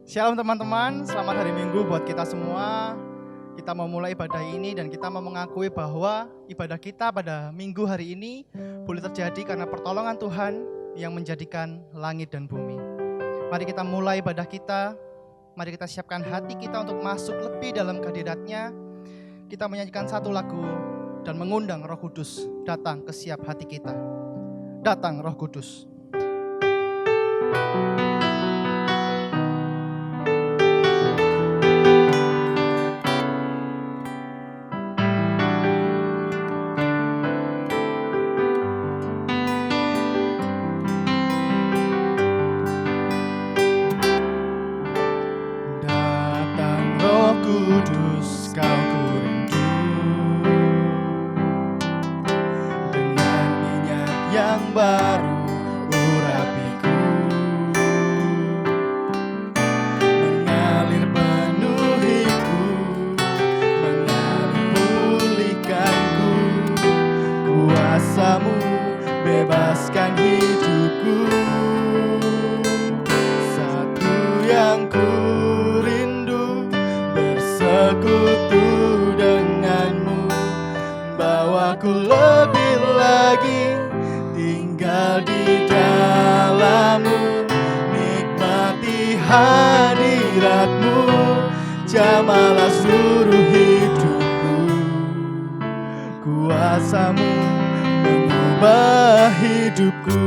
Shalom teman-teman, selamat hari Minggu buat kita semua. Kita mau mulai ibadah ini dan kita mau mengakui bahwa ibadah kita pada minggu hari ini boleh terjadi karena pertolongan Tuhan yang menjadikan langit dan bumi. Mari kita mulai ibadah kita, mari kita siapkan hati kita untuk masuk lebih dalam kehadirat-Nya. Kita menyanyikan satu lagu dan mengundang Roh Kudus datang ke setiap hati kita. Datang Roh Kudus. Kudus, kau kurindu dengan minyak yang baru urapiku, mengalir penuhiku, mengalir pulihkanku, kuasa-Mu bebaskan hidupku, satu yang sekutu denganmu, bawaku lebih lagi tinggal di dalam-Mu, nikmati hadirat-Mu, jamalah seluruh hidupku, kuasa-Mu mengubah hidupku.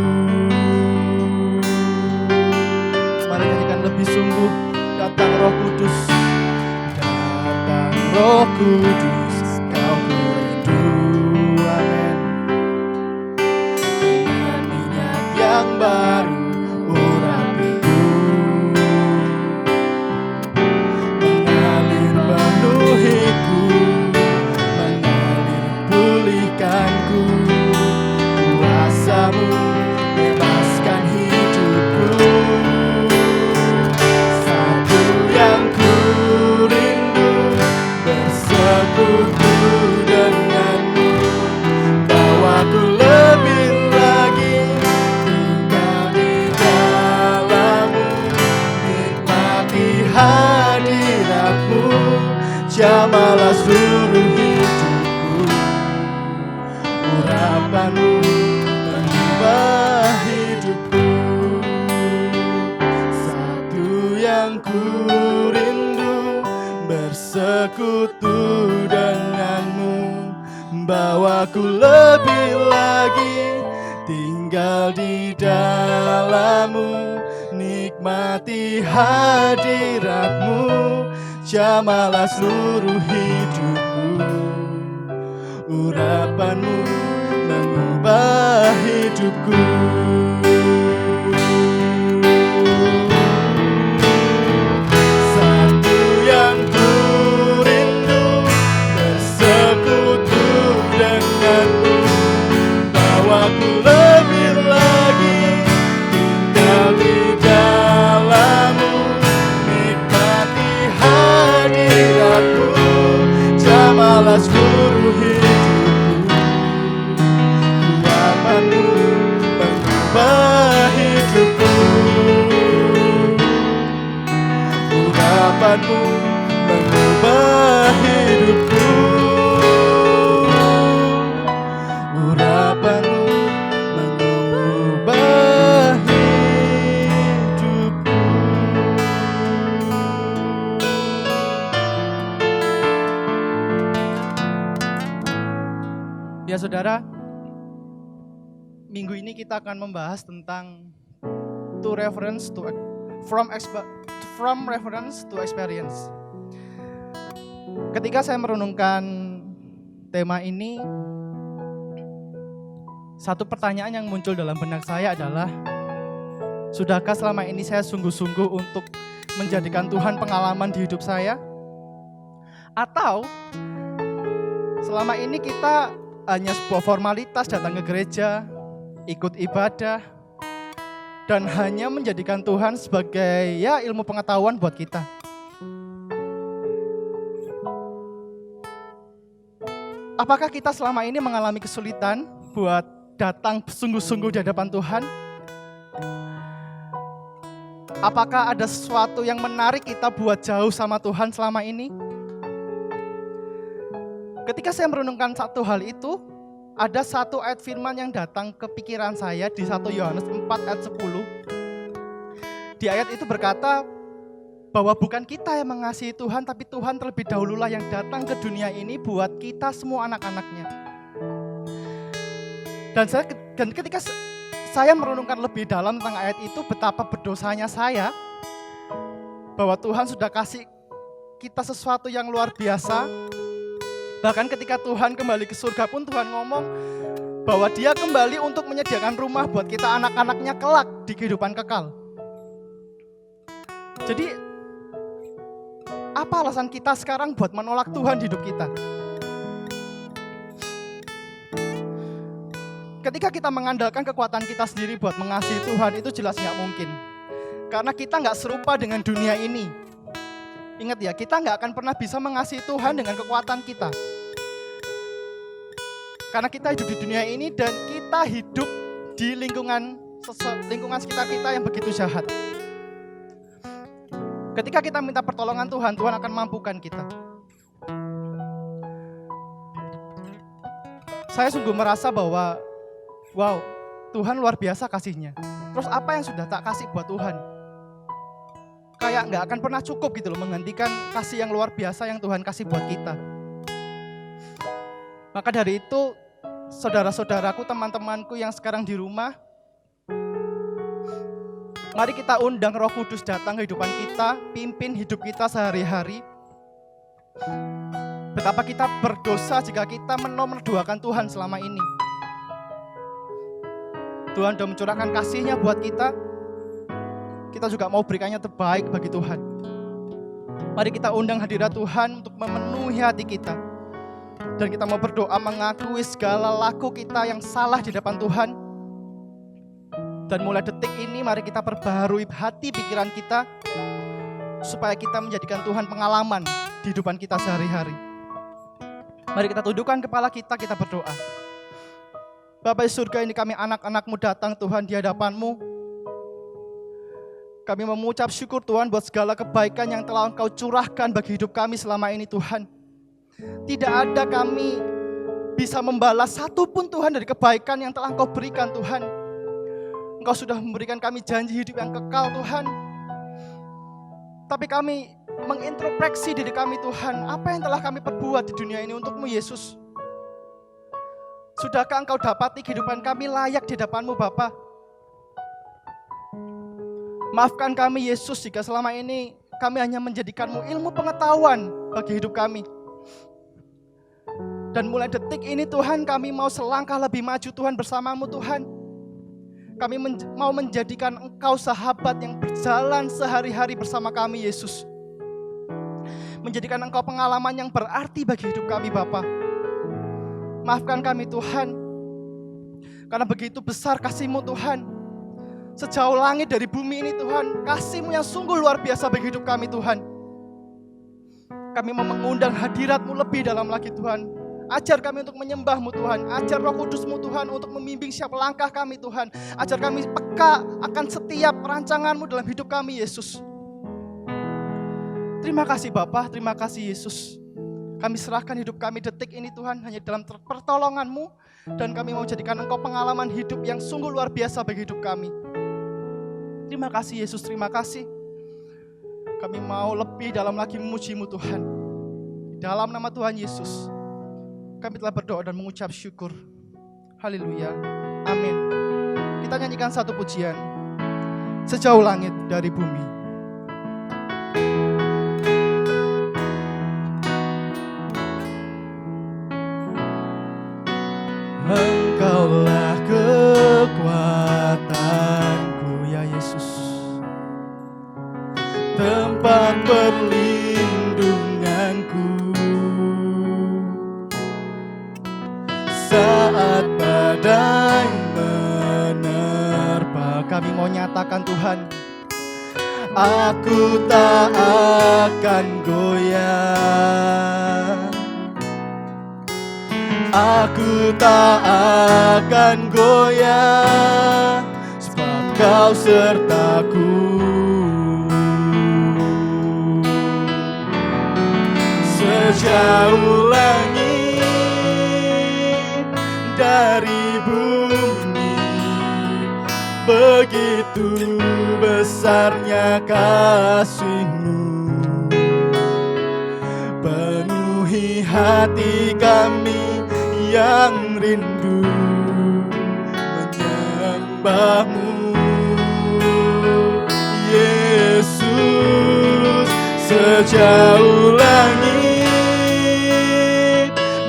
Mari nyanyikan lebih sungguh, datang Roh Kudus. Roh Kudus, kau kurindu, amin. Dengan minyak yang baru urapiku, mengalir penuhiku, mengalir pulihkanku, kuasa-Mu bebaskan hidupku, satu yang sekutu denganmu, bawaku lebih lagi tinggal di dalam-Mu, nikmati hadirat-Mu, jamalah seluruh hidupku, urapan-Mu mengubah hidupku, satu yang kurindu bersekutu denganmu, bawaku lebih lagi tinggal di dalam-Mu, nikmati hadirat-Mu, jamalah seluruh hidupku, urapan-Mu mengubah hidupku. Aku lebih lagi tinggal di dalam-Mu, nikmati hadirat-Mu, jamalah seluruh hidupku, kuasa-Mu mengubah hidupku, urapan-Mu mengubah hidupku, urapan-Mu ya saudara, minggu ini kita akan membahas tentang from reference to experience. Ketika saya merenungkan tema ini, satu pertanyaan yang muncul dalam benak saya adalah, sudahkah selama ini saya sungguh-sungguh untuk menjadikan Tuhan pengalaman di hidup saya? Atau selama ini kita hanya sebuah formalitas datang ke gereja, ikut ibadah, dan hanya menjadikan Tuhan sebagai ilmu pengetahuan buat kita. Apakah kita selama ini mengalami kesulitan buat datang sungguh-sungguh di hadapan Tuhan? Apakah ada sesuatu yang menarik kita buat jauh sama Tuhan selama ini? Ketika saya merenungkan satu hal itu, ada satu ayat firman yang datang ke pikiran saya di 1 Yohanes 4 ayat 10. Di ayat itu berkata bahwa bukan kita yang mengasihi Tuhan, tapi Tuhan terlebih dahululah yang datang ke dunia ini buat kita semua anak-anaknya. Dan ketika saya merenungkan lebih dalam tentang ayat itu, betapa berdosanya saya, bahwa Tuhan sudah kasih kita sesuatu yang luar biasa. Bahkan ketika Tuhan kembali ke surga pun Tuhan ngomong bahwa Dia kembali untuk menyediakan rumah buat kita anak-anaknya kelak di kehidupan kekal. Jadi, apa alasan kita sekarang buat menolak Tuhan di hidup kita? Ketika kita mengandalkan kekuatan kita sendiri buat mengasihi Tuhan, itu jelas nggak mungkin. Karena kita nggak serupa dengan dunia ini. Ingat ya, kita nggak akan pernah bisa mengasihi Tuhan dengan kekuatan kita. Karena kita hidup di dunia ini dan kita hidup di lingkungan sekitar kita yang begitu jahat. Ketika kita minta pertolongan Tuhan, Tuhan akan mampukan kita. Saya sungguh merasa bahwa wow, Tuhan luar biasa kasihnya. Terus apa yang sudah tak kasih buat Tuhan? Kayak nggak akan pernah cukup gitu loh menghentikan kasih yang luar biasa yang Tuhan kasih buat kita. Maka dari itu, saudara-saudaraku, teman-temanku yang sekarang di rumah, mari kita undang Roh Kudus datang ke kehidupan kita, pimpin hidup kita sehari-hari. Betapa kita berdosa jika kita menomorduakan Tuhan selama ini. Tuhan sudah mencurahkan kasih-Nya buat kita. Kita juga mau berikannya terbaik bagi Tuhan. Mari kita undang hadirat Tuhan untuk memenuhi hati kita. Dan kita mau berdoa mengakui segala laku kita yang salah di depan Tuhan. Dan mulai detik ini mari kita perbaharui hati pikiran kita, supaya kita menjadikan Tuhan pengalaman di kehidupan kita sehari-hari. Mari kita tundukkan kepala kita berdoa. Bapa di surga, ini kami anak-anak-Mu datang Tuhan di hadapan-Mu. Kami mengucap syukur Tuhan buat segala kebaikan yang telah Engkau curahkan bagi hidup kami selama ini Tuhan. Tidak ada kami bisa membalas satupun Tuhan dari kebaikan yang telah Engkau berikan Tuhan. Engkau sudah memberikan kami janji hidup yang kekal Tuhan. Tapi kami mengintrospeksi diri kami Tuhan, apa yang telah kami perbuat di dunia ini untuk-Mu Yesus? Sudahkah Engkau dapati kehidupan kami layak di hadapan-Mu Bapa? Maafkan kami Yesus jika selama ini kami hanya menjadikan-Mu ilmu pengetahuan bagi hidup kami. Dan mulai detik ini Tuhan, kami mau selangkah lebih maju Tuhan bersama-Mu Tuhan. Kami mau menjadikan Engkau sahabat yang berjalan sehari-hari bersama kami Yesus. Menjadikan Engkau pengalaman yang berarti bagi hidup kami Bapa. Maafkan kami Tuhan, karena begitu besar kasih-Mu Tuhan. Sejauh langit dari bumi ini Tuhan, kasih-Mu yang sungguh luar biasa bagi hidup kami Tuhan. Kami mau mengundang hadirat-Mu lebih dalam lagi Tuhan. Ajar kami untuk menyembah-Mu Tuhan. Ajar Roh Kudus-Mu Tuhan untuk membimbing setiap langkah kami Tuhan. Ajar kami peka akan setiap rancangan-Mu dalam hidup kami Yesus. Terima kasih Bapa, terima kasih Yesus. Kami serahkan hidup kami detik ini Tuhan hanya dalam pertolongan-Mu. Dan kami mau jadikan Engkau pengalaman hidup yang sungguh luar biasa bagi hidup kami. Terima kasih Yesus, terima kasih. Kami mau lebih dalam lagi memuji-Mu Tuhan. Di dalam nama Tuhan Yesus, kami telah berdoa dan mengucap syukur. Haleluya, amin. Kita nyanyikan satu pujian, Sejauh Langit dari Bumi. Engkaulah kekuatanku ya Yesus, tempat perlindunganku saat badai menerpa. Kami mau nyatakan Tuhan, aku tak akan goyah. Aku tak akan goyah, sebab Kau sertaku sejauh langit dari bumi, begitu besarnya kasih-Mu. Penuhi hati kami yang rindu menyembah-Mu, Yesus. Sejauh langit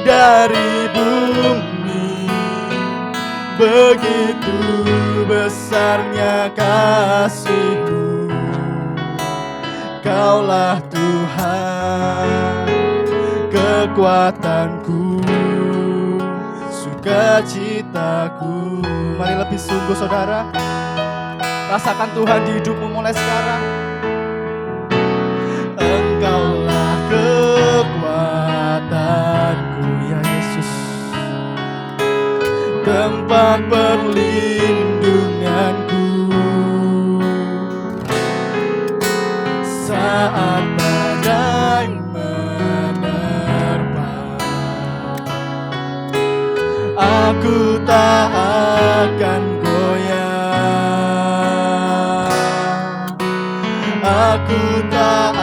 dari bumi, begitu besarnya kasih-Mu. Kaulah Tuhan, kekuatanku, sukacitaku. Mari lebih sungguh saudara, rasakan Tuhan di hidupmu mulai sekarang. Engkaulah kekuatanku, ya Yesus, tempat perlindunganku saat badai menerpa. Aku tak akan goyah, aku tak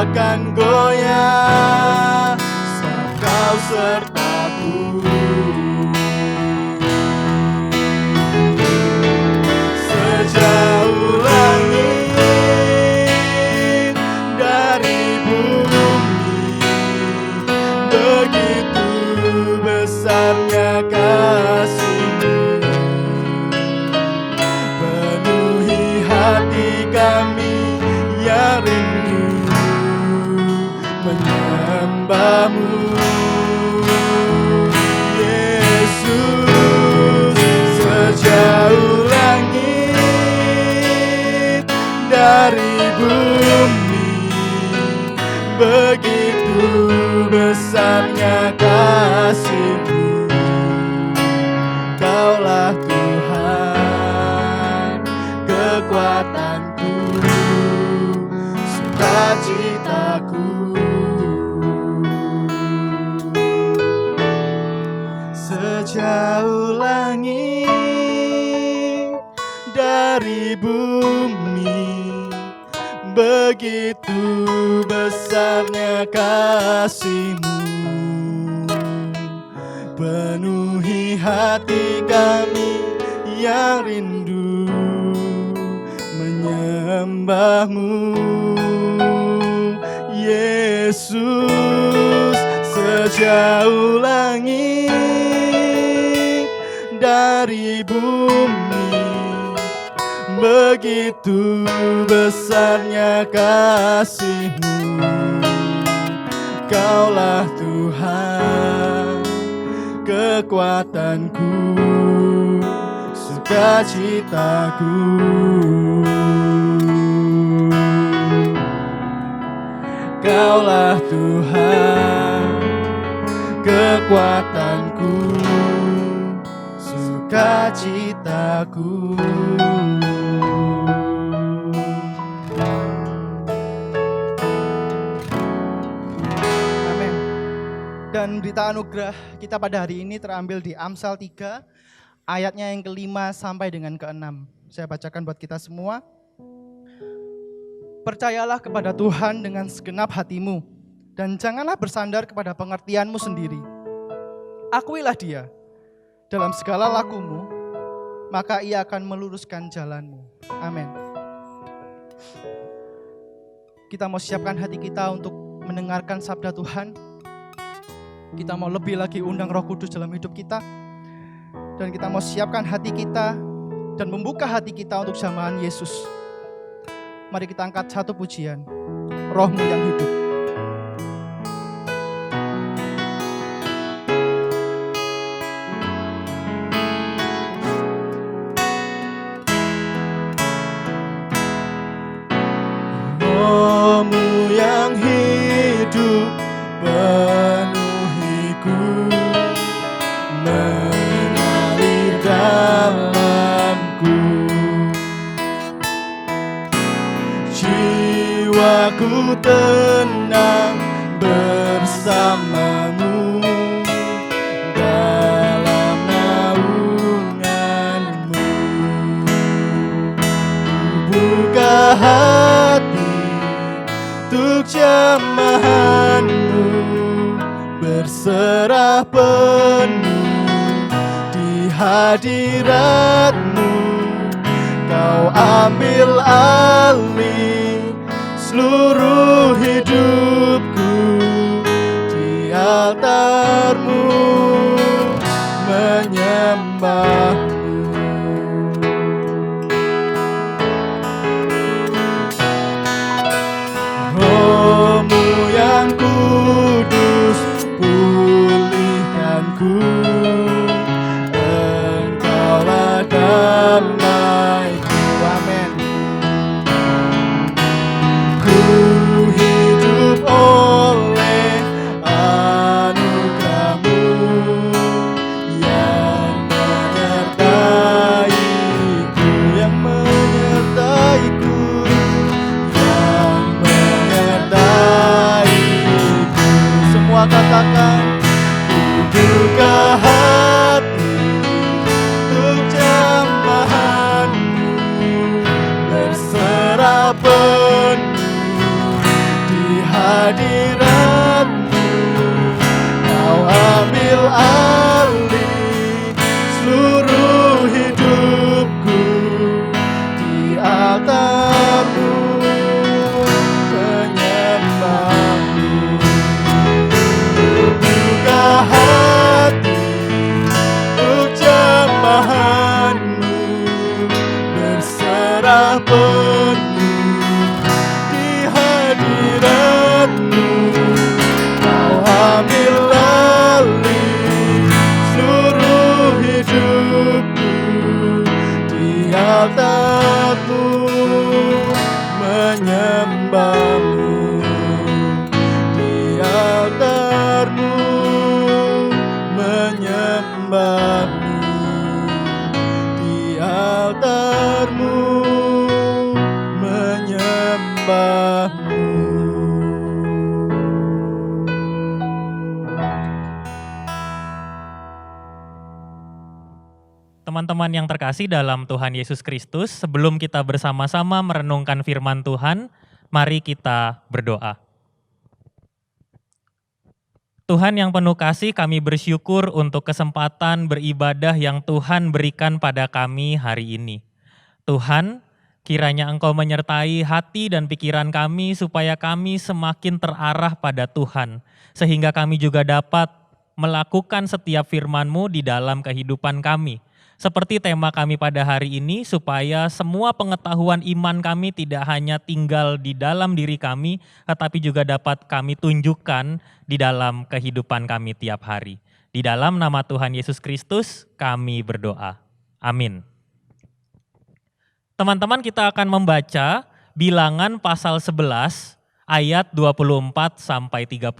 akan goyah, sebab Kau sertaku. Sejauh langit dari bumi, begitu besarnya kasih-Mu. Penuhi hati kami yang rindu menyembah-Mu, Yesus. Sejauh langit dari bumi, begitu besarnya kasih-Mu. Kaulah Tuhan, kekuatanku, sukacitaku. Sejauh langit dari bumi, begitu besarnya kasih-Mu. Penuhi hati kami yang rindu menyembah-Mu, Yesus. Sejauh langit dari bumi, begitu besarnya kasih-Mu. Kaulah Tuhan, kekuatanku, sukacitaku. Kaulah Tuhan, kekuatanku, sukacitaku. Amin. Dan berita anugerah kita pada hari ini terambil di Amsal 3, ayatnya yang ke-5 sampai dengan ke-6. Saya bacakan buat kita semua. Percayalah kepada Tuhan dengan segenap hatimu, dan janganlah bersandar kepada pengertianmu sendiri. Akuilah Dia dalam segala lakumu, maka Ia akan meluruskan jalanmu. Amin. Kita mau siapkan hati kita untuk mendengarkan sabda Tuhan. Kita mau lebih lagi undang Roh Kudus dalam hidup kita. Dan kita mau siapkan hati kita dan membuka hati kita untuk jamahan Yesus. Mari kita angkat satu pujian, Roh-Mu yang hidup. Roh-Mu yang hidup penuhiku, mengalir dalamku. Jiwaku tenang bersama penuh di hadirat-Mu. Kau ambil alih seluruh hidupku di altar-Mu, menyembah-Mu. Roh-Mu yang kudus pulihkanku, Engkaulah damaiku. Amin. Ku hidup oleh anugerah-Mu yang menyertaiku, yang menyertaiku, yang menyertaiku. Semua katakan, ku buka hati untuk jamahan-Mu, berserah penuh di hadirat-Mu. Kau ambil alih seluruh hidupku di altar-Mu, menyembah-Mu. Buka hati untuk jamahan-Mu, berserah penuh di hadirat-Mu. Kau ambil alih seluruh hidupku di altar-Mu, menyembah-Mu. Di altar-Mu, menyembah-Mu. Di altar-Mu, menyembah-Mu. Teman-teman yang terkasih dalam Tuhan Yesus Kristus, sebelum kita bersama-sama merenungkan firman Tuhan, mari kita berdoa. Tuhan yang penuh kasih, kami bersyukur untuk kesempatan beribadah yang Tuhan berikan pada kami hari ini. Tuhan, kiranya Engkau menyertai hati dan pikiran kami supaya kami semakin terarah pada Tuhan, sehingga kami juga dapat melakukan setiap firman-Mu di dalam kehidupan kami. Seperti tema kami pada hari ini, supaya semua pengetahuan iman kami tidak hanya tinggal di dalam diri kami, tetapi juga dapat kami tunjukkan di dalam kehidupan kami tiap hari. Di dalam nama Tuhan Yesus Kristus, kami berdoa. Amin. Teman-teman, kita akan membaca Bilangan pasal 11 ayat 24 sampai 30.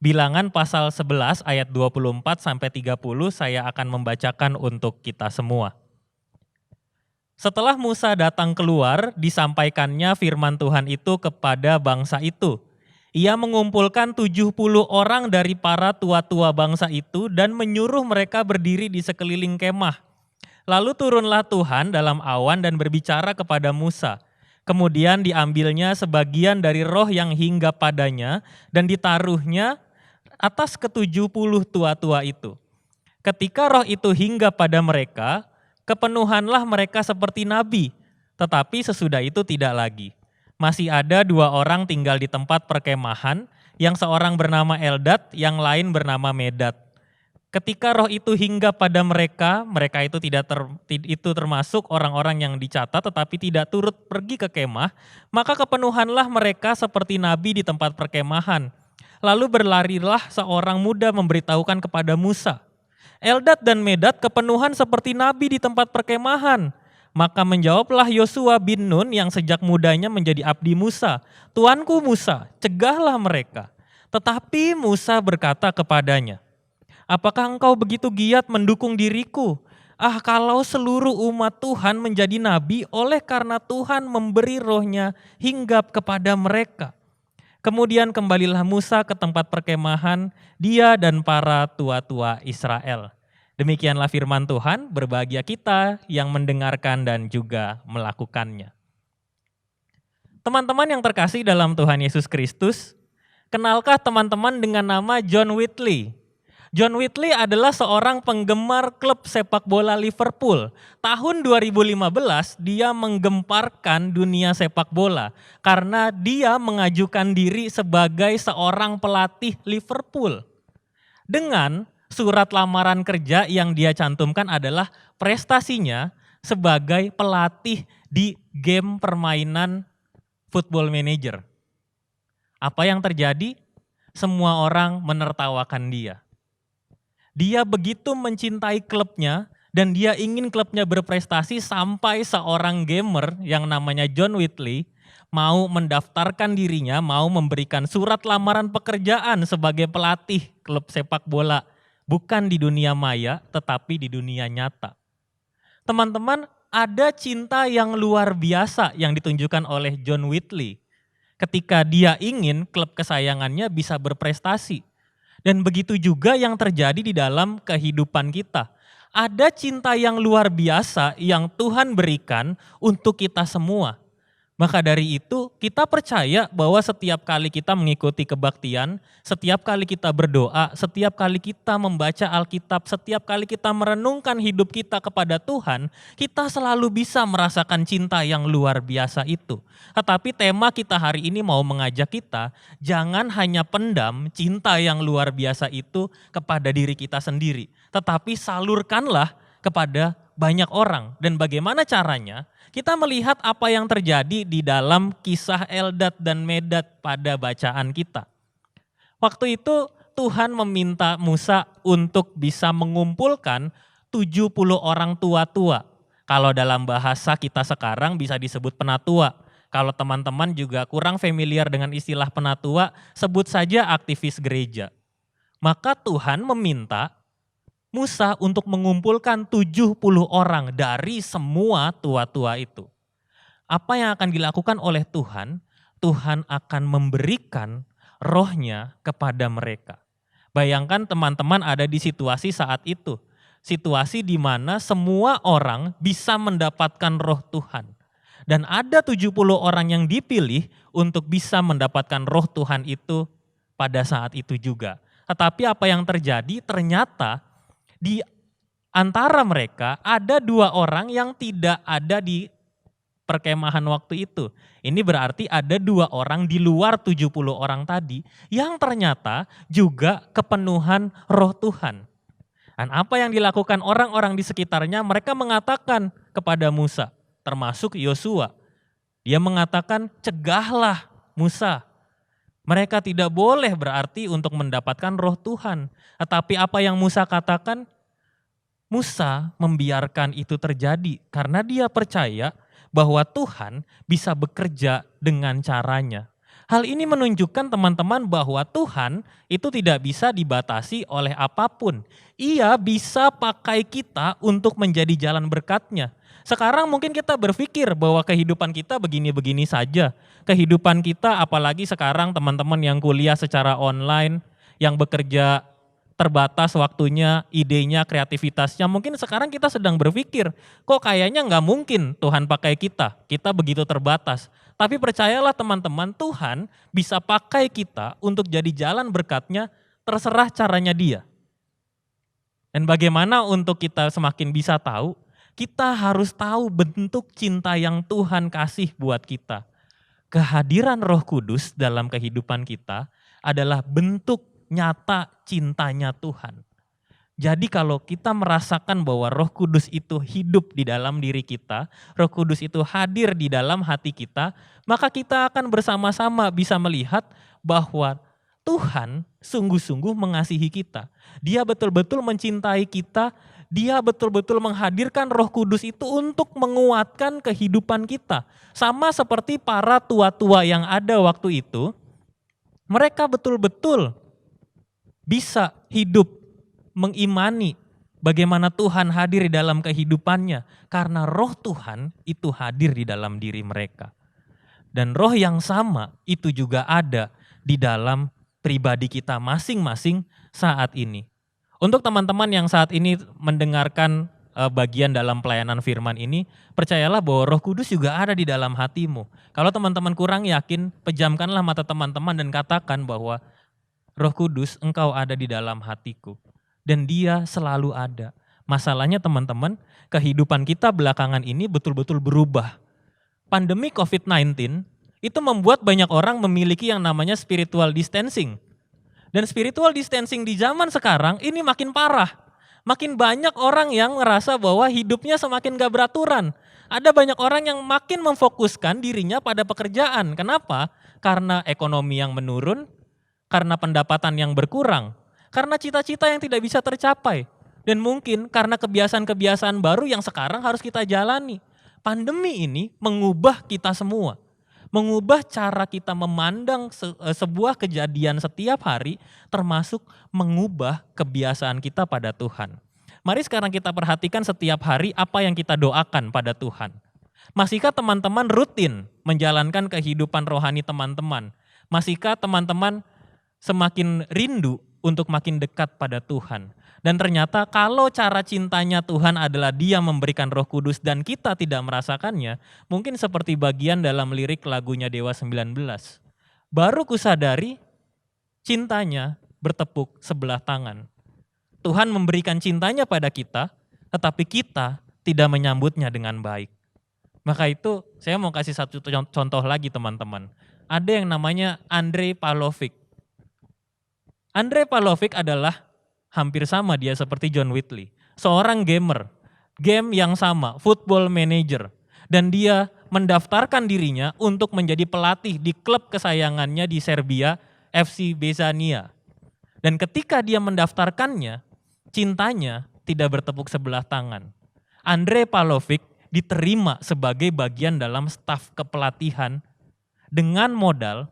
Bilangan pasal 11 ayat 24 sampai 30 saya akan membacakan untuk kita semua. Setelah Musa datang keluar, disampaikannya firman Tuhan itu kepada bangsa itu. Ia mengumpulkan 70 orang dari para tua-tua bangsa itu dan menyuruh mereka berdiri di sekeliling kemah. Lalu turunlah Tuhan dalam awan dan berbicara kepada Musa. Kemudian diambilnya sebagian dari roh yang hinggap padanya dan ditaruhnya atas ke-70 tua-tua itu. Ketika roh itu hinggap pada mereka, kepenuhanlah mereka seperti nabi, tetapi sesudah itu tidak lagi. Masih ada 2 orang tinggal di tempat perkemahan, yang seorang bernama Eldad, yang lain bernama Medad. Ketika roh itu hinggap pada mereka, mereka itu itu termasuk orang-orang yang dicatat tetapi tidak turut pergi ke kemah, maka kepenuhanlah mereka seperti nabi di tempat perkemahan. Lalu berlarilah seorang muda memberitahukan kepada Musa, Eldad dan Medad kepenuhan seperti nabi di tempat perkemahan. Maka menjawablah Yosua bin Nun yang sejak mudanya menjadi abdi Musa, Tuanku Musa, cegahlah mereka. Tetapi Musa berkata kepadanya, apakah engkau begitu giat mendukung diriku? Kalau seluruh umat Tuhan menjadi nabi oleh karena Tuhan memberi rohnya hinggap kepada mereka. Kemudian kembalilah Musa ke tempat perkemahan, dia dan para tua-tua Israel. Demikianlah firman Tuhan, berbahagia kita yang mendengarkan dan juga melakukannya. Teman-teman yang terkasih dalam Tuhan Yesus Kristus, kenalkah teman-teman dengan nama John Whitley? John Whitley adalah seorang penggemar klub sepak bola Liverpool. Tahun 2015 dia menggemparkan dunia sepak bola karena dia mengajukan diri sebagai seorang pelatih Liverpool. Dengan surat lamaran kerja yang dia cantumkan adalah prestasinya sebagai pelatih di game permainan Football Manager. Apa yang terjadi? Semua orang menertawakan dia. Dia begitu mencintai klubnya dan dia ingin klubnya berprestasi sampai seorang gamer yang namanya John Whitley mau mendaftarkan dirinya, mau memberikan surat lamaran pekerjaan sebagai pelatih klub sepak bola. Bukan di dunia maya tetapi di dunia nyata. Teman-teman, ada cinta yang luar biasa yang ditunjukkan oleh John Whitley ketika dia ingin klub kesayangannya bisa berprestasi. Dan begitu juga yang terjadi di dalam kehidupan kita. Ada cinta yang luar biasa yang Tuhan berikan untuk kita semua. Maka dari itu kita percaya bahwa setiap kali kita mengikuti kebaktian, setiap kali kita berdoa, setiap kali kita membaca Alkitab, setiap kali kita merenungkan hidup kita kepada Tuhan, kita selalu bisa merasakan cinta yang luar biasa itu. Tetapi tema kita hari ini mau mengajak kita, jangan hanya pendam cinta yang luar biasa itu kepada diri kita sendiri, tetapi salurkanlah kepada banyak orang. Dan bagaimana caranya? Kita melihat apa yang terjadi di dalam kisah Eldad dan Medad pada bacaan kita. Waktu itu Tuhan meminta Musa untuk bisa mengumpulkan 70 orang tua-tua. Kalau dalam bahasa kita sekarang bisa disebut penatua. Kalau teman-teman juga kurang familiar dengan istilah penatua, sebut saja aktivis gereja. Maka Tuhan meminta Musa untuk mengumpulkan 70 orang dari semua tua-tua itu. Apa yang akan dilakukan oleh Tuhan? Tuhan akan memberikan rohnya kepada mereka. Bayangkan teman-teman ada di situasi saat itu. Situasi di mana semua orang bisa mendapatkan roh Tuhan. Dan ada 70 orang yang dipilih untuk bisa mendapatkan roh Tuhan itu pada saat itu juga. Tetapi apa yang terjadi? Ternyata di antara mereka ada 2 orang yang tidak ada di perkemahan waktu itu. Ini berarti ada 2 orang di luar 70 orang tadi yang ternyata juga kepenuhan roh Tuhan. Dan apa yang dilakukan orang-orang di sekitarnya, mereka mengatakan kepada Musa, termasuk Yosua. Dia mengatakan, cegahlah Musa. Mereka tidak boleh berarti untuk mendapatkan roh Tuhan. Tetapi apa yang Musa katakan? Musa membiarkan itu terjadi karena dia percaya bahwa Tuhan bisa bekerja dengan caranya. Hal ini menunjukkan teman-teman bahwa Tuhan itu tidak bisa dibatasi oleh apapun. Ia bisa pakai kita untuk menjadi jalan berkat-Nya. Sekarang mungkin kita berpikir bahwa kehidupan kita begini-begini saja. Kehidupan kita apalagi sekarang teman-teman yang kuliah secara online, yang bekerja terbatas waktunya, idenya, kreativitasnya. Mungkin sekarang kita sedang berpikir, kok kayaknya nggak mungkin Tuhan pakai kita begitu terbatas. Tapi percayalah teman-teman, Tuhan bisa pakai kita untuk jadi jalan berkat-Nya, terserah caranya Dia. Dan bagaimana untuk kita semakin bisa tahu? Kita harus tahu bentuk cinta yang Tuhan kasih buat kita. Kehadiran Roh Kudus dalam kehidupan kita adalah bentuk nyata cintanya Tuhan. Jadi kalau kita merasakan bahwa Roh Kudus itu hidup di dalam diri kita, Roh Kudus itu hadir di dalam hati kita, maka kita akan bersama-sama bisa melihat bahwa Tuhan sungguh-sungguh mengasihi kita. Dia betul-betul mencintai kita, Dia betul-betul menghadirkan Roh Kudus itu untuk menguatkan kehidupan kita. Sama seperti para tua-tua yang ada waktu itu, mereka betul-betul bisa hidup mengimani bagaimana Tuhan hadir di dalam kehidupannya karena roh Tuhan itu hadir di dalam diri mereka. Dan roh yang sama itu juga ada di dalam pribadi kita masing-masing saat ini. Untuk teman-teman yang saat ini mendengarkan bagian dalam pelayanan firman ini, percayalah bahwa Roh Kudus juga ada di dalam hatimu. Kalau teman-teman kurang yakin, pejamkanlah mata teman-teman dan katakan bahwa Roh Kudus, Engkau ada di dalam hatiku. dan Dia selalu ada. Masalahnya teman-teman, kehidupan kita belakangan ini betul-betul berubah. Pandemi COVID-19 itu membuat banyak orang memiliki yang namanya spiritual distancing. Dan spiritual distancing di zaman sekarang ini makin parah. Makin banyak orang yang ngerasa bahwa hidupnya semakin gak beraturan. Ada banyak orang yang makin memfokuskan dirinya pada pekerjaan. Kenapa? Karena ekonomi yang menurun, karena pendapatan yang berkurang, karena cita-cita yang tidak bisa tercapai. Dan mungkin karena kebiasaan-kebiasaan baru yang sekarang harus kita jalani. Pandemi ini mengubah kita semua. Mengubah cara kita memandang sebuah kejadian setiap hari, termasuk mengubah kebiasaan kita pada Tuhan. Mari sekarang kita perhatikan setiap hari apa yang kita doakan pada Tuhan. Masihkah teman-teman rutin menjalankan kehidupan rohani teman-teman? Masihkah teman-teman semakin rindu untuk makin dekat pada Tuhan? Dan ternyata kalau cara cintanya Tuhan adalah Dia memberikan Roh Kudus dan kita tidak merasakannya, mungkin seperti bagian dalam lirik lagunya Dewa 19. Baru kusadari cintanya bertepuk sebelah tangan. Tuhan memberikan cintanya pada kita, tetapi kita tidak menyambutnya dengan baik. Maka itu saya mau kasih satu contoh lagi teman-teman. Ada yang namanya Andrei Pavlovic. Andrei Pavlovic adalah hampir sama dia seperti John Whitley. Seorang gamer, game yang sama, football manager. Dan dia mendaftarkan dirinya untuk menjadi pelatih di klub kesayangannya di Serbia, FC Bezania. Dan ketika dia mendaftarkannya, cintanya tidak bertepuk sebelah tangan. Andrei Pavlovic diterima sebagai bagian dalam staf kepelatihan dengan modal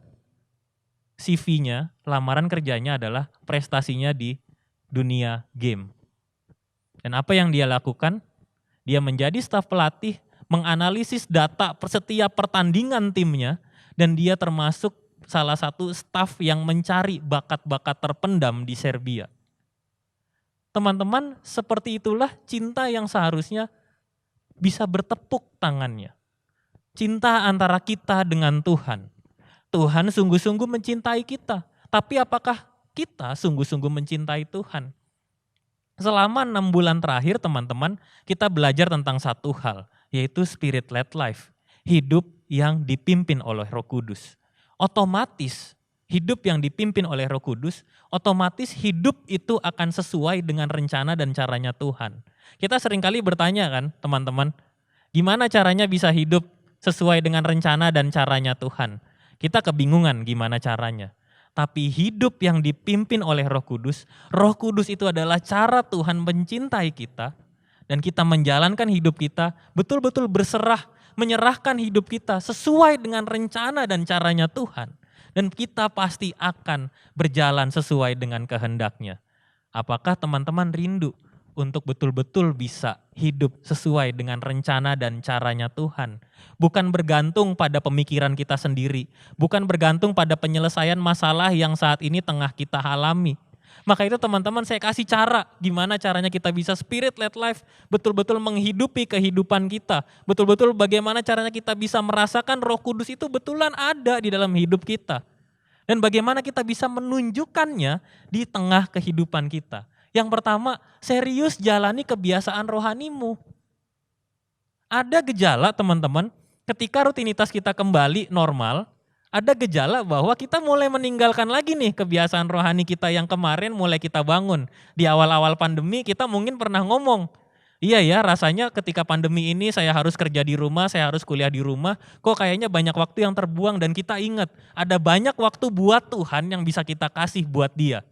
CV-nya, lamaran kerjanya adalah prestasinya di dunia game. Dan apa yang dia lakukan? Dia menjadi staf pelatih, menganalisis data setiap pertandingan timnya, dan dia termasuk salah satu staf yang mencari bakat-bakat terpendam di Serbia. Teman-teman, seperti itulah cinta yang seharusnya bisa bertepuk tangannya. Cinta antara kita dengan Tuhan. Tuhan sungguh-sungguh mencintai kita, tapi apakah kita sungguh-sungguh mencintai Tuhan? Selama 6 bulan terakhir teman-teman, kita belajar tentang satu hal, yaitu spirit-led life. Hidup yang dipimpin oleh Roh Kudus. Otomatis hidup yang dipimpin oleh Roh Kudus, otomatis hidup itu akan sesuai dengan rencana dan caranya Tuhan. Kita seringkali bertanya kan teman-teman, gimana caranya bisa hidup sesuai dengan rencana dan caranya Tuhan? Kita kebingungan gimana caranya. Tapi hidup yang dipimpin oleh Roh Kudus itu adalah cara Tuhan mencintai kita dan kita menjalankan hidup kita betul-betul berserah, menyerahkan hidup kita sesuai dengan rencana dan caranya Tuhan. Dan kita pasti akan berjalan sesuai dengan kehendaknya. Apakah teman-teman rindu untuk betul-betul bisa hidup sesuai dengan rencana dan caranya Tuhan? Bukan bergantung pada pemikiran kita sendiri, bukan bergantung pada penyelesaian masalah yang saat ini tengah kita alami. Maka itu teman-teman saya kasih cara, gimana caranya kita bisa spirit-led life, betul-betul menghidupi kehidupan kita. Betul-betul bagaimana caranya kita bisa merasakan Roh Kudus itu betulan ada di dalam hidup kita. Dan bagaimana kita bisa menunjukkannya di tengah kehidupan kita. Yang pertama, serius jalani kebiasaan rohanimu. Ada gejala teman-teman, ketika rutinitas kita kembali normal, ada gejala bahwa kita mulai meninggalkan lagi nih kebiasaan rohani kita yang kemarin mulai kita bangun. Di awal-awal pandemi kita mungkin pernah ngomong, iya ya rasanya ketika pandemi ini saya harus kerja di rumah, saya harus kuliah di rumah, kok kayaknya banyak waktu yang terbuang dan kita ingat ada banyak waktu buat Tuhan yang bisa kita kasih buat Dia.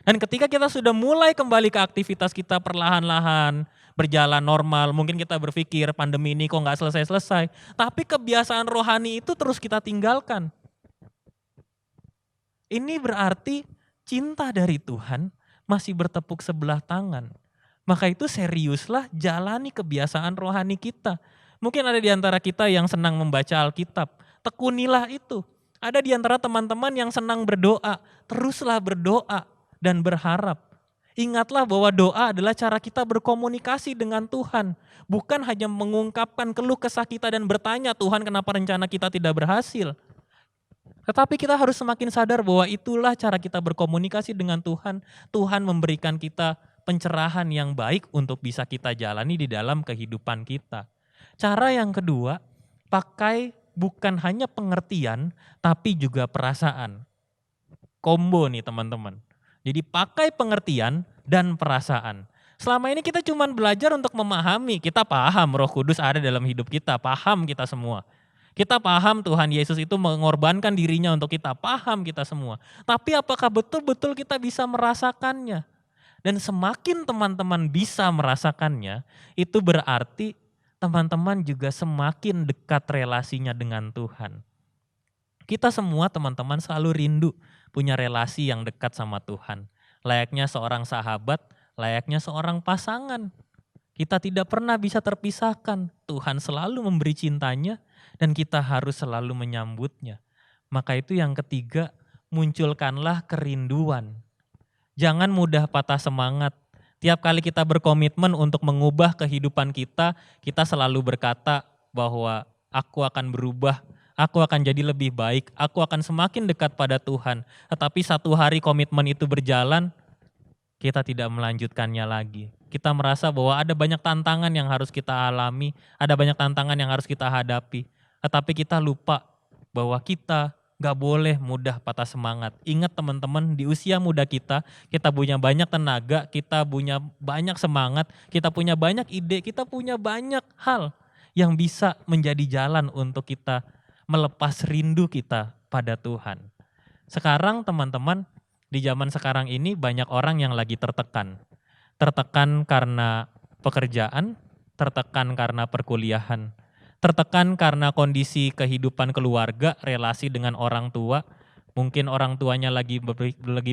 Dan ketika kita sudah mulai kembali ke aktivitas kita perlahan-lahan, berjalan normal, mungkin kita berpikir pandemi ini kok gak selesai-selesai, tapi kebiasaan rohani itu terus kita tinggalkan. Ini berarti cinta dari Tuhan masih bertepuk sebelah tangan. Maka itu seriuslah jalani kebiasaan rohani kita. Mungkin ada di antara kita yang senang membaca Alkitab, tekunilah itu. Ada di antara teman-teman yang senang berdoa, teruslah berdoa dan berharap. Ingatlah bahwa doa adalah cara kita berkomunikasi dengan Tuhan. Bukan hanya mengungkapkan keluh kesah kita dan bertanya, Tuhan kenapa rencana kita tidak berhasil. Tetapi kita harus semakin sadar bahwa itulah cara kita berkomunikasi dengan Tuhan. Tuhan memberikan kita pencerahan yang baik untuk bisa kita jalani di dalam kehidupan kita. Cara yang kedua, pakai bukan hanya pengertian tapi juga perasaan. Combo nih teman-teman. Jadi pakai pengertian dan perasaan. Selama ini kita cuma belajar untuk memahami, kita paham Roh Kudus ada dalam hidup kita, paham kita semua. Kita paham Tuhan Yesus itu mengorbankan dirinya untuk kita, paham kita semua. Tapi apakah betul-betul kita bisa merasakannya? Dan semakin teman-teman bisa merasakannya, itu berarti teman-teman juga semakin dekat relasinya dengan Tuhan. Kita semua teman-teman selalu rindu punya relasi yang dekat sama Tuhan. Layaknya seorang sahabat, layaknya seorang pasangan. Kita tidak pernah bisa terpisahkan. Tuhan selalu memberi cintanya dan kita harus selalu menyambutnya. Maka itu yang ketiga, munculkanlah kerinduan. Jangan mudah patah semangat. Tiap kali kita berkomitmen untuk mengubah kehidupan kita selalu berkata bahwa aku akan berubah, aku akan jadi lebih baik, aku akan semakin dekat pada Tuhan. Tetapi satu hari komitmen itu berjalan, kita tidak melanjutkannya lagi. Kita merasa bahwa ada banyak tantangan yang harus kita alami, ada banyak tantangan yang harus kita hadapi. Tetapi kita lupa bahwa kita gak boleh mudah patah semangat. Ingat teman-teman, di usia muda kita punya banyak tenaga, kita punya banyak semangat, kita punya banyak ide, kita punya banyak hal yang bisa menjadi jalan untuk kita melepas rindu kita pada Tuhan. Sekarang teman-teman, di zaman sekarang ini banyak orang yang lagi tertekan. Tertekan karena pekerjaan, tertekan karena perkuliahan, tertekan karena kondisi kehidupan keluarga, relasi dengan orang tua. Mungkin orang tuanya lagi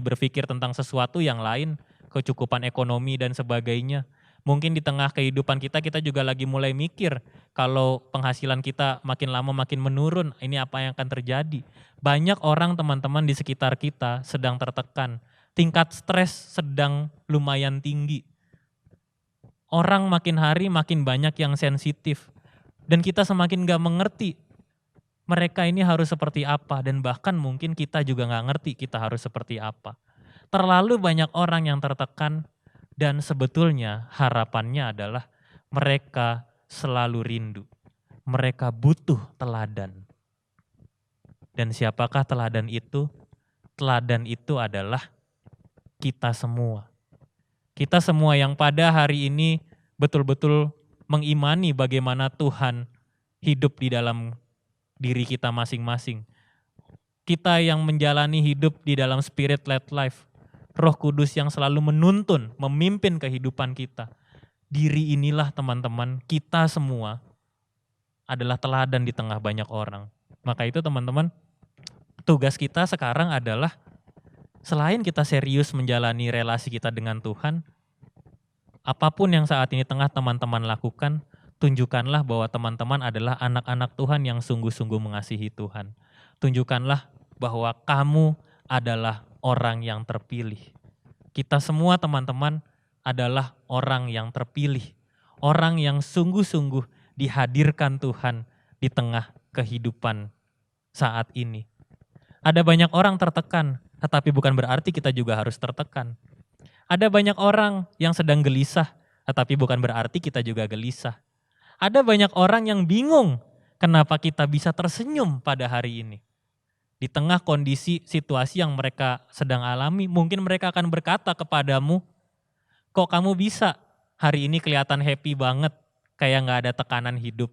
berpikir tentang sesuatu yang lain, kecukupan ekonomi dan sebagainya. Mungkin di tengah kehidupan kita juga lagi mulai mikir kalau penghasilan kita makin lama makin menurun, ini apa yang akan terjadi. Banyak orang teman-teman di sekitar kita sedang tertekan. Tingkat stres sedang lumayan tinggi. Orang makin hari makin banyak yang sensitif. Dan kita semakin gak mengerti mereka ini harus seperti apa. Dan bahkan mungkin kita juga gak ngerti kita harus seperti apa. Terlalu banyak orang yang tertekan dan sebetulnya harapannya adalah mereka selalu rindu. Mereka butuh teladan. Dan siapakah teladan itu? Teladan itu adalah kita semua. Kita semua yang pada hari ini betul-betul mengimani bagaimana Tuhan hidup di dalam diri kita masing-masing. Kita yang menjalani hidup di dalam spirit-led life. Roh Kudus yang selalu menuntun, memimpin kehidupan kita. Diri inilah teman-teman, kita semua adalah teladan di tengah banyak orang. Maka itu teman-teman, tugas kita sekarang adalah selain kita serius menjalani relasi kita dengan Tuhan, apapun yang saat ini tengah teman-teman lakukan, tunjukkanlah bahwa teman-teman adalah anak-anak Tuhan yang sungguh-sungguh mengasihi Tuhan. Tunjukkanlah bahwa kamu adalah orang yang terpilih. Kita semua teman-teman adalah orang yang terpilih. Orang yang sungguh-sungguh dihadirkan Tuhan di tengah kehidupan saat ini. Ada banyak orang tertekan, tetapi bukan berarti kita juga harus tertekan. Ada banyak orang yang sedang gelisah, tetapi bukan berarti kita juga gelisah. Ada banyak orang yang bingung kenapa kita bisa tersenyum pada hari ini. Di tengah kondisi situasi yang mereka sedang alami, mungkin mereka akan berkata kepadamu, kok kamu bisa hari ini kelihatan happy banget, kayak gak ada tekanan hidup.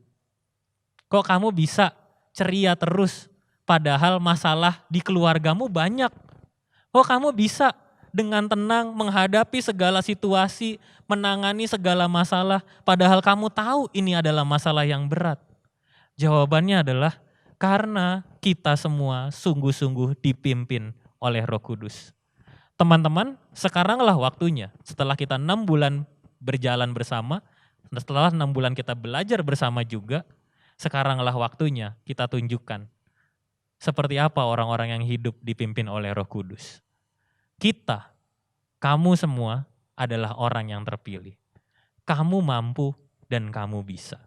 Kok kamu bisa ceria terus, padahal masalah di keluargamu banyak. Kok kamu bisa dengan tenang menghadapi segala situasi, menangani segala masalah, padahal kamu tahu ini adalah masalah yang berat? Jawabannya adalah karena kita semua sungguh-sungguh dipimpin oleh Roh Kudus. Teman-teman, sekaranglah waktunya setelah kita 6 bulan berjalan bersama, setelah 6 bulan kita belajar bersama juga, sekaranglah waktunya kita tunjukkan seperti apa orang-orang yang hidup dipimpin oleh Roh Kudus. Kita, kamu semua adalah orang yang terpilih. Kamu mampu dan kamu bisa.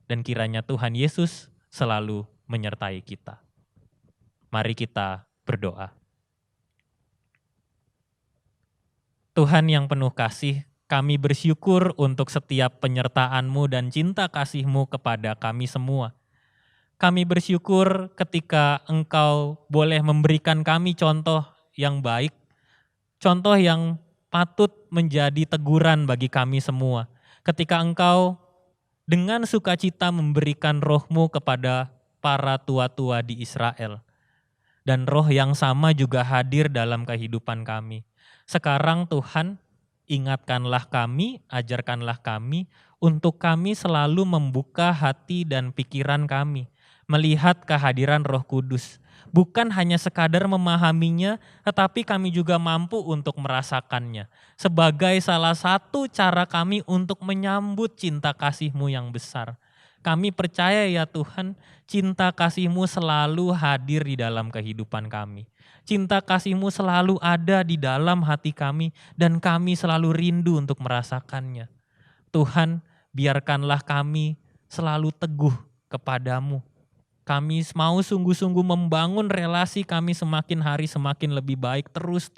Dan kiranya Tuhan Yesus selalu menyertai kita. Mari kita berdoa. Tuhan yang penuh kasih, kami bersyukur untuk setiap penyertaan-Mu dan cinta kasih-Mu kepada kami semua. Kami bersyukur ketika Engkau boleh memberikan kami contoh yang baik, contoh yang patut menjadi teguran bagi kami semua. Ketika Engkau dengan sukacita memberikan roh-Mu kepada para tua-tua di Israel. Dan roh yang sama juga hadir dalam kehidupan kami. Sekarang Tuhan, ingatkanlah kami, ajarkanlah kami, untuk kami selalu membuka hati dan pikiran kami, melihat kehadiran Roh Kudus. Bukan hanya sekadar memahaminya, tetapi kami juga mampu untuk merasakannya. Sebagai salah satu cara kami untuk menyambut cinta kasih-Mu yang besar. Kami percaya ya Tuhan, cinta kasih-Mu selalu hadir di dalam kehidupan kami. Cinta kasih-Mu selalu ada di dalam hati kami dan kami selalu rindu untuk merasakannya. Tuhan, biarkanlah kami selalu teguh kepadamu. Kami mau sungguh-sungguh membangun relasi kami semakin hari semakin lebih baik, terus.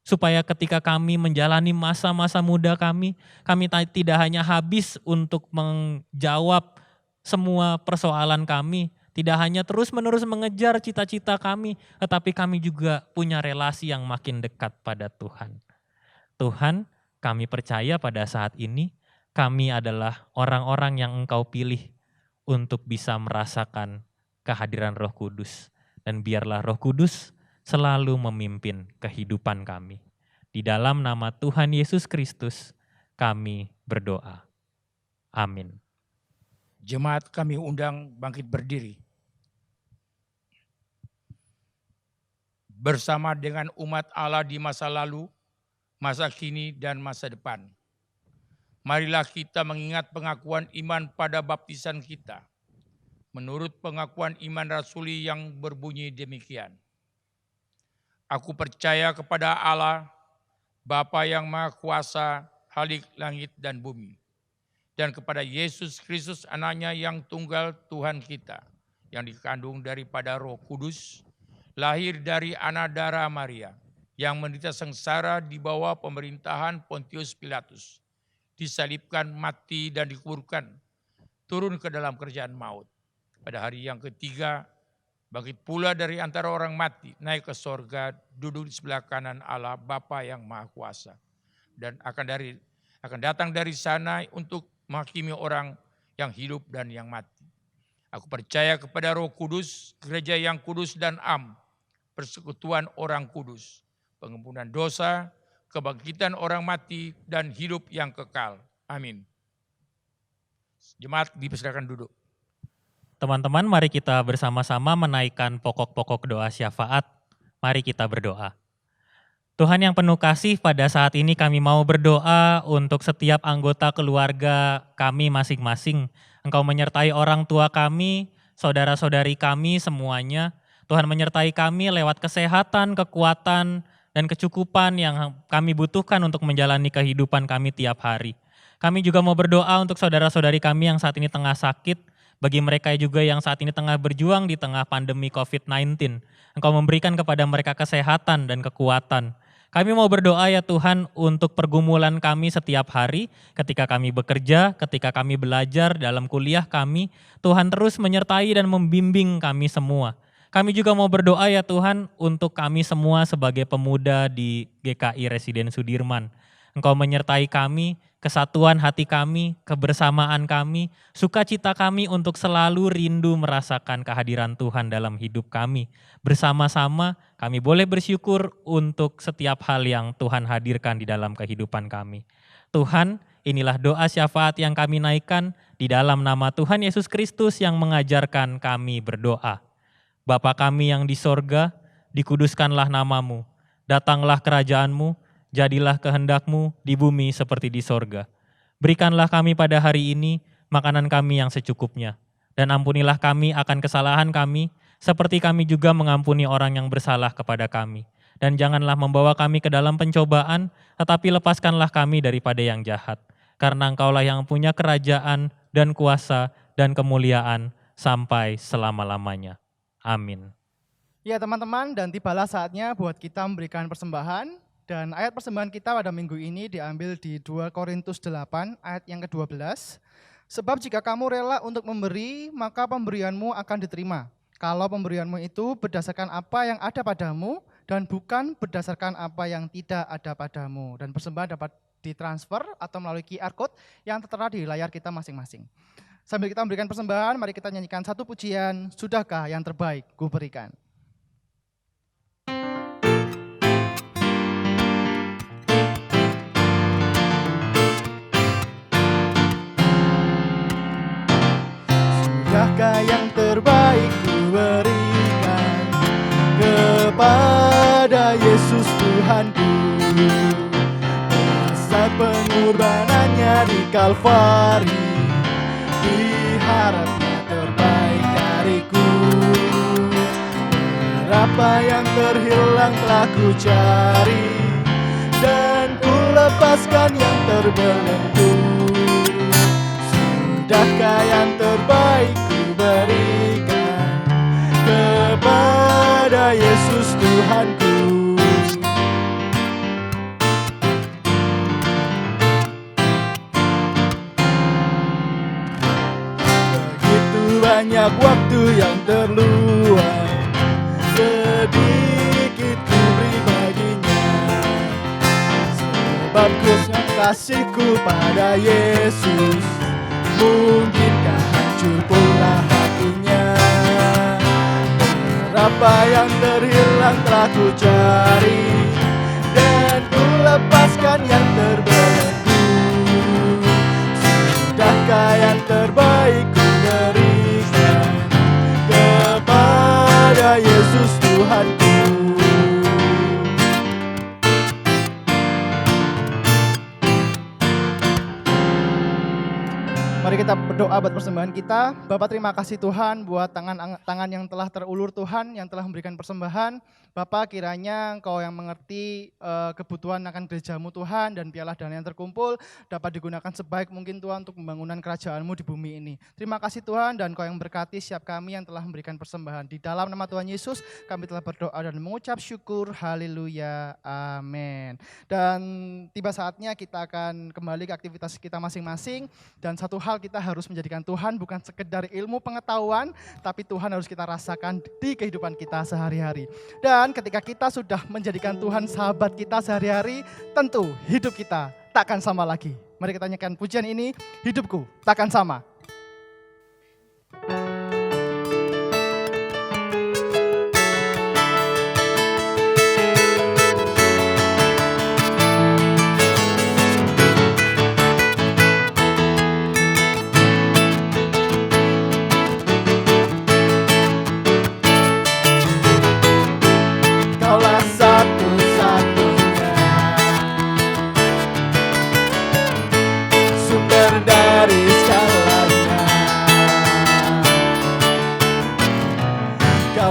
Supaya ketika kami menjalani masa-masa muda kami tidak hanya habis untuk menjawab semua persoalan kami, tidak hanya terus-menerus mengejar cita-cita kami, tetapi kami juga punya relasi yang makin dekat pada Tuhan. Tuhan, kami percaya pada saat ini kami adalah orang-orang yang Engkau pilih untuk bisa merasakan kehadiran Roh Kudus. Dan biarlah Roh Kudus selalu memimpin kehidupan kami. Di dalam nama Tuhan Yesus Kristus, kami berdoa. Amin. Jemaat kami undang bangkit berdiri. Bersama dengan umat Allah di masa lalu, masa kini, dan masa depan. Marilah kita mengingat pengakuan iman pada baptisan kita. Menurut pengakuan iman rasuli yang berbunyi demikian. Aku percaya kepada Allah, Bapa yang Maha Kuasa, Khalik langit dan bumi. Dan kepada Yesus Kristus anaknya yang tunggal Tuhan kita, yang dikandung daripada Roh Kudus, lahir dari anak darah Maria, yang menderita sengsara di bawah pemerintahan Pontius Pilatus, disalibkan, mati, dan dikuburkan, turun ke dalam kerajaan maut. Pada hari yang ketiga, bangkit pula dari antara orang mati, naik ke sorga, duduk di sebelah kanan Allah Bapa yang Maha Kuasa. Dan akan datang dari sana untuk menghakimi orang yang hidup dan yang mati. Aku percaya kepada Roh Kudus, gereja yang kudus dan persekutuan orang kudus, pengampunan dosa, kebangkitan orang mati, dan hidup yang kekal. Amin. Jemaat dipersilakan duduk. Teman-teman, mari kita bersama-sama menaikkan pokok-pokok doa syafaat. Mari kita berdoa. Tuhan yang penuh kasih, pada saat ini kami mau berdoa untuk setiap anggota keluarga kami masing-masing. Engkau menyertai orang tua kami, saudara-saudari kami semuanya. Tuhan menyertai kami lewat kesehatan, kekuatan, dan kecukupan yang kami butuhkan untuk menjalani kehidupan kami tiap hari. Kami juga mau berdoa untuk saudara-saudari kami yang saat ini tengah sakit, bagi mereka juga yang saat ini tengah berjuang di tengah pandemi COVID-19. Engkau memberikan kepada mereka kesehatan dan kekuatan. Kami mau berdoa ya Tuhan untuk pergumulan kami setiap hari, ketika kami bekerja, ketika kami belajar dalam kuliah kami, Tuhan terus menyertai dan membimbing kami semua. Kami juga mau berdoa ya Tuhan untuk kami semua sebagai pemuda di GKI Residen Sudirman. Engkau menyertai kami, kesatuan hati kami, kebersamaan kami, sukacita kami untuk selalu rindu merasakan kehadiran Tuhan dalam hidup kami. Bersama-sama kami boleh bersyukur untuk setiap hal yang Tuhan hadirkan di dalam kehidupan kami. Tuhan, inilah doa syafaat yang kami naikkan di dalam nama Tuhan Yesus Kristus yang mengajarkan kami berdoa. Bapa kami yang di sorga, dikuduskanlah namamu, datanglah kerajaanmu, jadilah kehendak-Mu di bumi seperti di sorga. Berikanlah kami pada hari ini makanan kami yang secukupnya, dan ampunilah kami akan kesalahan kami, seperti kami juga mengampuni orang yang bersalah kepada kami. Dan janganlah membawa kami ke dalam pencobaan, tetapi lepaskanlah kami daripada yang jahat. Karena Engkaulah yang punya kerajaan dan kuasa dan kemuliaan sampai selama-lamanya. Amin. Ya teman-teman, dan tibalah saatnya buat kita memberikan persembahan. Dan ayat persembahan kita pada minggu ini diambil di 2 Korintus 8 ayat yang ke-12. Sebab jika kamu rela untuk memberi, maka pemberianmu akan diterima. Kalau pemberianmu itu berdasarkan apa yang ada padamu dan bukan berdasarkan apa yang tidak ada padamu. Dan persembahan dapat ditransfer atau melalui QR Code yang tertera di layar kita masing-masing. Sambil kita memberikan persembahan, mari kita nyanyikan satu pujian, Sudahkah yang terbaik ku berikan. Sudahkah yang terbaik ku berikan kepada Yesus Tuhanku, saat pengorbanannya di Kalvari, diharapnya terbaik dariku. Berapa yang terhilang telah ku cari, dan ku lepaskan yang terbelenggu. Sudahkah yang terbaik ku berikan kepada Yesus Tuhanku. Begitu banyak waktu yang terluang, sedikit ku beri baginya. Sebab kasihku pada Yesus, mungkinkah hancur pula hatinya. Berapa yang terhilang telah ku cari, dan ku lepaskan yang terbelenggu. Sudahkah yang terbaik ku berikan kepada Yesus Tuhanku. Mari kita berdoa buat persembahan kita. Bapak, terima kasih Tuhan buat tangan yang telah terulur Tuhan, yang telah memberikan persembahan. Bapak, kiranya Engkau yang mengerti kebutuhan akan gereja-Mu Tuhan, dan biarlah dana yang terkumpul dapat digunakan sebaik mungkin Tuhan untuk pembangunan kerajaan-Mu di bumi ini. Terima kasih Tuhan, dan Engkau yang berkati setiap kami yang telah memberikan persembahan. Di dalam nama Tuhan Yesus kami telah berdoa dan mengucap syukur. Haleluya, amin. Dan tiba saatnya kita akan kembali ke aktivitas kita masing-masing. Dan satu hal, kita harus menjadikan Tuhan bukan sekedar ilmu pengetahuan, tapi Tuhan harus kita rasakan di kehidupan kita sehari-hari. Dan ketika kita sudah menjadikan Tuhan sahabat kita sehari-hari, tentu hidup kita takkan sama lagi. Mari kita nyanyikan pujian ini, hidupku takkan sama.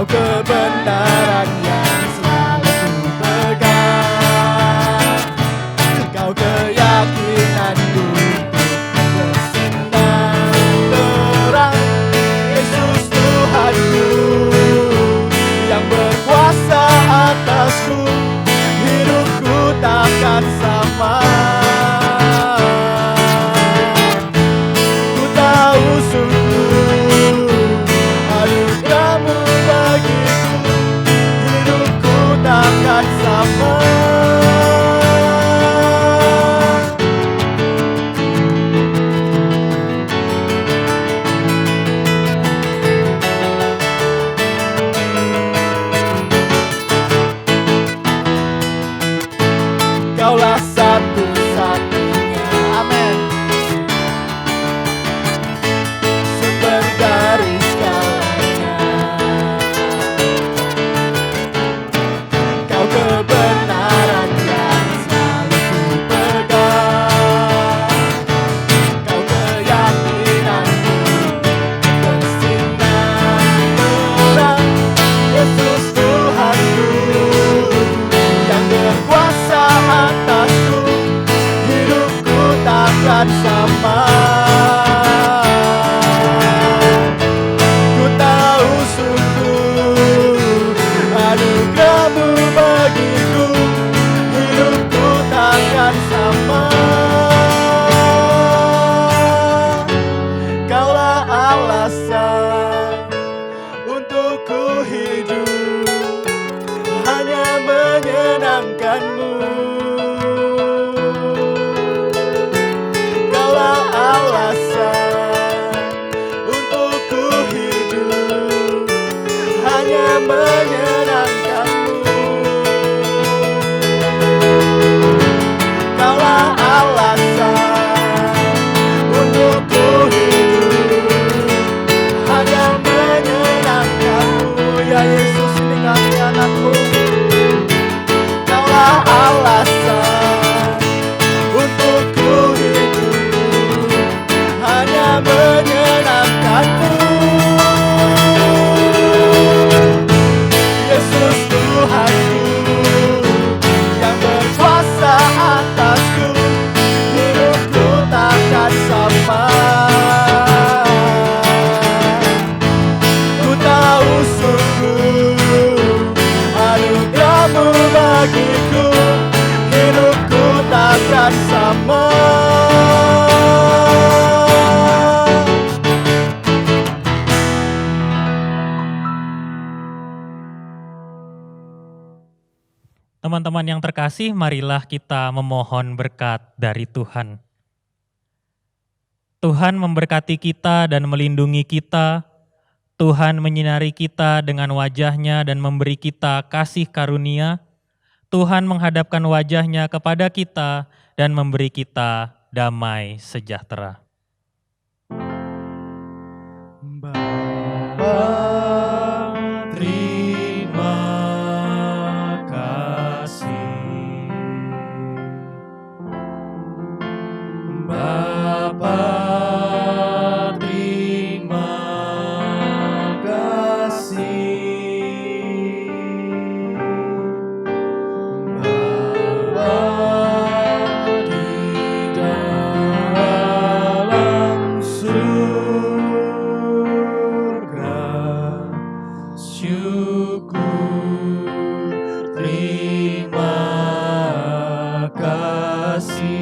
Kebenaran yang selalu ku pegang, Kau keyakinanku bersinar terang. Yesus Tuhanku yang berkuasa atasku, hidupku takkan sama. Ku tahu sungguh anugerah-Mu bagiku, hidupku takkan sama. Kaulah satu-satunya, amin, sumber dari segalanya. Kau kebenaran yang selalu ku pegang, Kau keyakinanku bersinar terang. Yesus Tuhanku yang berkuasa atasku, hidupku takkan sama. Ku tahu sungguh anugerah-Mu bagiku, hidup Teman-teman yang terkasih, marilah kita memohon berkat dari Tuhan. Tuhan memberkati kita dan melindungi kita. Tuhan menyinari kita dengan wajah-Nya dan memberi kita kasih karunia. Tuhan menghadapkan wajah-Nya kepada kita dan memberi kita damai sejahtera. Bapa, terima kasih. Bapa, terima kasih. Bapa di dalam surga, syukur terima kasih.